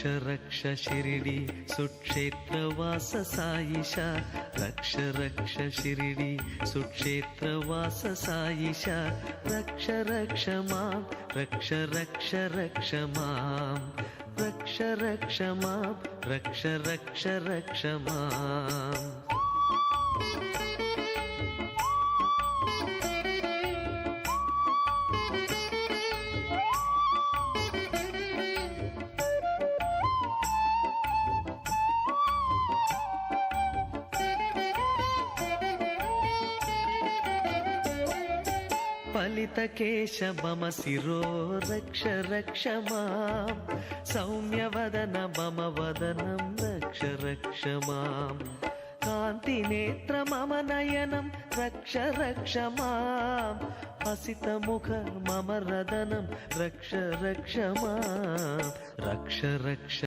रक्ष शिरिडी सुक्षेत्रवास साईशा रक्ष रक्ष शिरिडी सुक्षेत्रवास साईशा रक्ष रक्ष मां रक्ष रक्ष रक्ष मां रक्ष रक्ष मां रक्ष रक्ष रक्ष मां फलितकेशबमशिरो रक्ष रक्ष मां सौम्यवदन मम वदनं रक्ष रक्ष मां कान्तिनेत्र मम नयनं रक्ष रक्ष मां हसितमुख मम रदनं रक्ष रक्ष मां रक्ष रक्ष